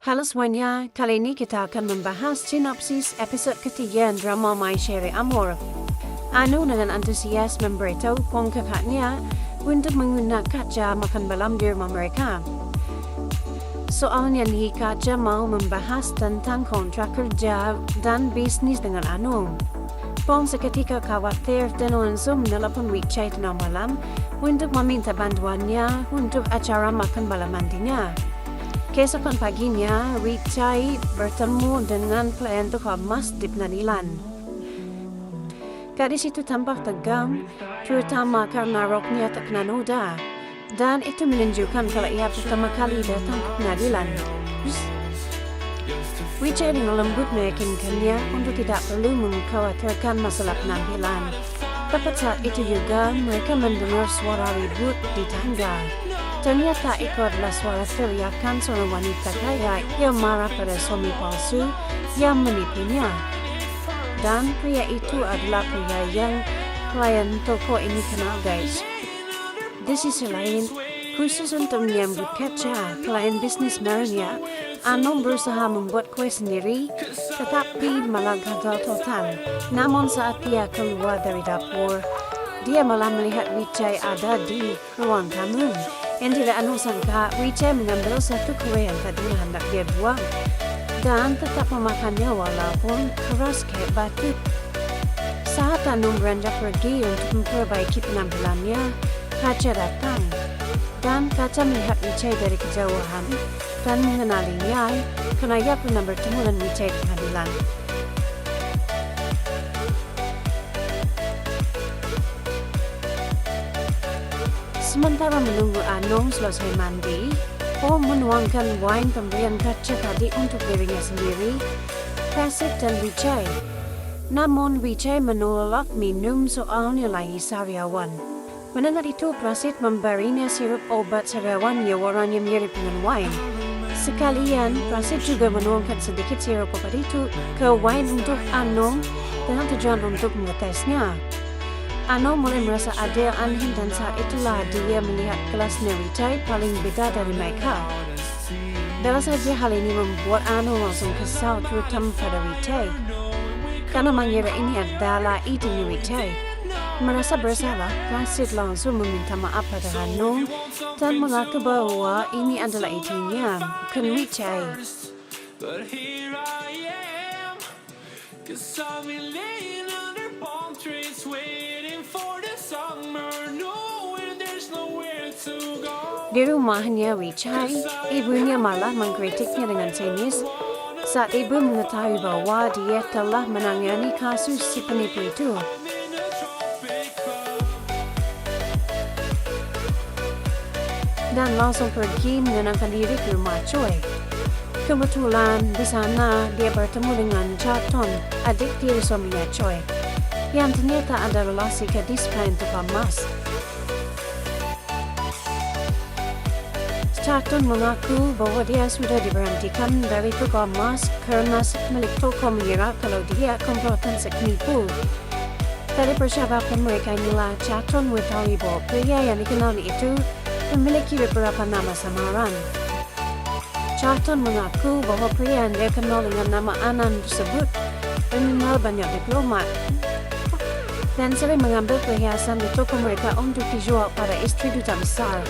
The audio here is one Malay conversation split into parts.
Halo semuanya, kali ini kita akan membahas sinopsis episode ketiga drama My Cherry Amour. Anu dengan antusias memberitahu kong kakaknya untuk menggunakan jam makan malam di rumah mereka. Soalnya nih Kaja mau membahas tentang kontrak kerja dan bisnis dengan Anu. Pong seketika khawatir dan langsung menelpon Wichai tengah malam untuk meminta bantuannya untuk acara makan malam nantinya. Keesokan paginya, Wichai bertemu dengan klien toko emas di pengadilan. Gadis itu tampak tegang, terutama karena roknya terkena noda, dan itu menunjukkan kalau ia pertama kali datang ke pengadilan. Wichai dengan lembut meyakinkannya untuk tidak perlu mengkhawatirkan masalah penampilan. Tepat saat itu juga, mereka mendengar suara ribut di tangga. Ternyata itu adalah suara teriakan seorang wanita kaya yang marah pada suami palsu yang menipunya. Dan pria itu adalah pria yang klien toko ini kenal, guys. Di sisi lain, khusus untuk menyambut Kaja, klien bisnis barunya, Anu berusaha membuat kue sendiri, tetapi malah gagal total. Namun saat dia keluar dari dapur, dia malah melihat Wichai ada di ruang tamu. Yang tidak Anu sangka, Wichai mengambil satu kue yang tadinya hendak dia buang dan tetap memakannya walaupun keras kayak batu. Saat Anu beranjak pergi untuk memperbaiki penampilannya, Kaja datang. Dan Kaja melihat Wichai dari kejauhan dan mengenalinya karena ia pernah bertemu dengan Wichai di pengadilan. Sementara menunggu Anong selesai mandi, Po menuangkan wine pemberian Kaja tadi untuk dirinya sendiri, Prasit dan Wichai. Namun Wichai menolak minum soalnya lagi sariawan. Mendengar itu, Prasit memberinya sirup obat sariawan yang warnanya mirip dengan wine. Sekalian, Prasit juga menuangkan sedikit sirup obat itu ke wine untuk Anong dengan tujuan untuk mengetesnya. Anu mulai merasa ada yang aneh dan saat itulah dia melihat kelasnya Wichai paling beda dari mereka. Dalam saja hal ini membuat Anu langsung kesal terutama pada Wichai. Karena mengira ini adalah idenya Wichai. Merasa bersalah, Prasit langsung meminta maaf pada Anu dan mengaku bahwa ini adalah idenya, bukan Wichai. Di rumahnya Wichai, ibunya malah mengkritiknya dengan sinis saat ibu mengetahui bahwa dia telah menangani kasus si penipu itu. Dan langsung pergi menenangkan diri ke rumah Choi. Kebetulan di sana dia bertemu dengan Chaton, adik tiri suaminya Choi, yang ternyata ada relasi gadis klien toko emas. Chaton mengaku bahwa dia sudah diberhentikan dari toko emas karena pemilik toko mengira kalau dia komplotan si penipu. Dari percakapan mereka inilah Chaton mengetahui bahwa pria yang dikenal itu memiliki beberapa nama samaran. Chaton mengaku bahwa pria yang dia kenal dengan nama Anand tersebut mengenal banyak diplomat dan sering mengambil perhiasan di toko mereka untuk dijual pada istri duta besar.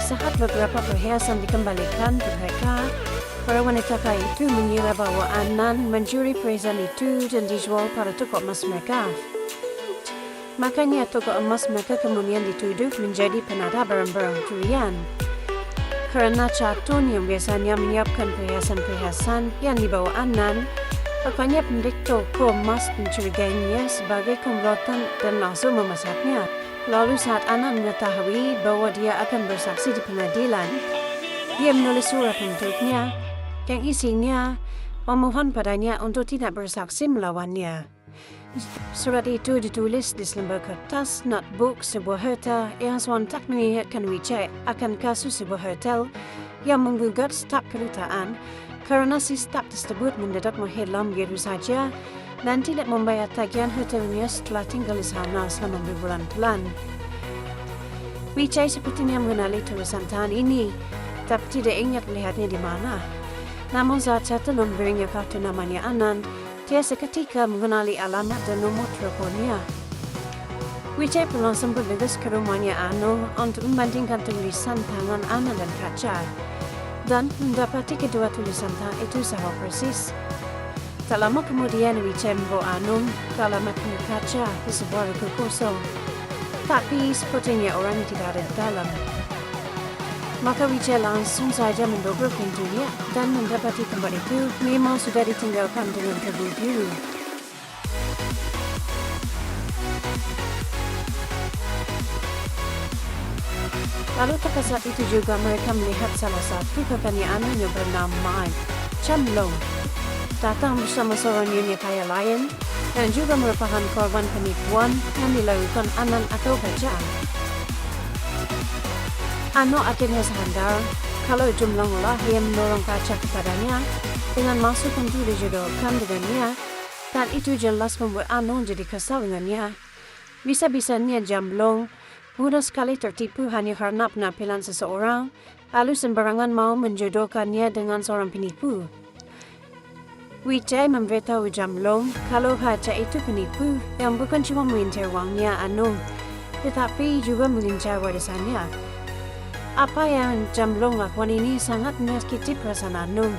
Saat beberapa perhiasan dikembalikan ke mereka, para wanita kaya itu mengira bahwa Anand mencuri perhiasan itu dan dijual pada toko emas mereka. Makanya toko emas mereka kemudian dituduh menjadi penada barang-barang curian. Karena Chaton yang biasanya menyiapkan perhiasan-perhiasan yang dibawa Anand, rupanya pemilik toko emas mencurigainya sebagai komplotan dan langsung memasaknya. Lalu saat Anand mengetahui bahwa dia akan bersaksi di pengadilan, dia menulis surat untuknya yang isinya memohon padanya untuk tidak bersaksi melawannya. Surat itu ditulis di selembar kertas notebook sebuah hotel yang sontak mengingatkan Wichai akan kasus sebuah hotel yang menggugat staf kedutaan karena si staf tersebut mendadak menghilang begitu saja dan tidak membayar tagihan hotelnya setelah tinggal di sana selama berbulan-bulan. Wichai sepertinya mengenali tulisan tangan ini tapi tidak ingat lihatnya di mana. Namun saat saya memberinya kartu namanya Anand, dia seketika mengenali alamat dan nomor teleponnya. Wijay pun langsung bergegas ke rumahnya Anu untuk membandingkan tulisan tangan Anand dan kaca, dan mendapati kedua tulisan tangan itu sama persis. Tak lama kemudian Wijay membawa Anu ke alamat kaca di sebuah ruko kosong, tapi sepertinya orang tidak ada di dalam. Maka Wijay langsung saja mendobrak pintunya dan mendapati tempat itu memang sudah ditinggalkan dengan kabut biru. Lalu tepat saat itu juga mereka melihat salah satu kakaknya Anu yang bernama Chamlong datang bersama seorang nyonya kaya lain dan juga merupakan korban penipuan yang dilakukan Anand atau Bajaj. Anu akhirnya sadar kalau Chamlong lah yang mendorong kaca kepadanya dengan maksud untuk dijodohkan dengannya, dan itu jelas membuat Anu jadi kesal dengannya. Bisa-bisanya Chamlong mudah sekali tertipu hanya karena penampilan seseorang, lalu sembarangan mau menjodohkannya dengan seorang penipu. Wijay memberitahu Chamlong kalau Haja itu penipu yang bukan cuma mengincar uangnya Anu, tetapi juga mengincar warisannya. Apa yang Chamlong lakukan ini sangat menyakiti perasaan Anu.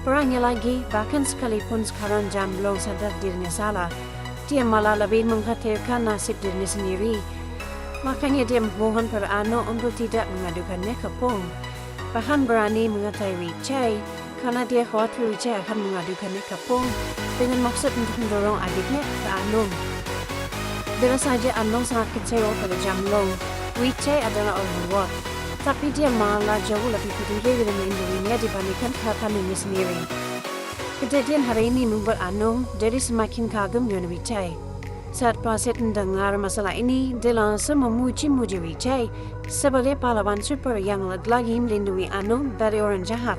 Parahnya lagi, bahkan sekalipun sekarang Chamlong sadar dirinya salah, dia malah lebih mengkhawatirkan nasib dirinya sendiri. Makanya dia memohon pada Anu untuk tidak mengadukannya ke Pong. Bahkan berani mengatai Wijay karena dia khawatir Wijay akan mengadukannya ke Pong dengan maksud untuk mendorong adiknya ke Anu. Bila saja Anu sangat kecewa pada Chamlong, Wijay adalah orang luar, tapi dia malah jauh lebih peduli dengan melindunginya dibandingkan kakaknya sendiri. Kejadian hari ini membuat Anu jadi semakin kagum dengan Wijay. Saat Praset mendengar masalah ini, dia langsung memuji-muji Wijay sebagai pahlawan super yang lagi melindungi Anu dari orang jahat.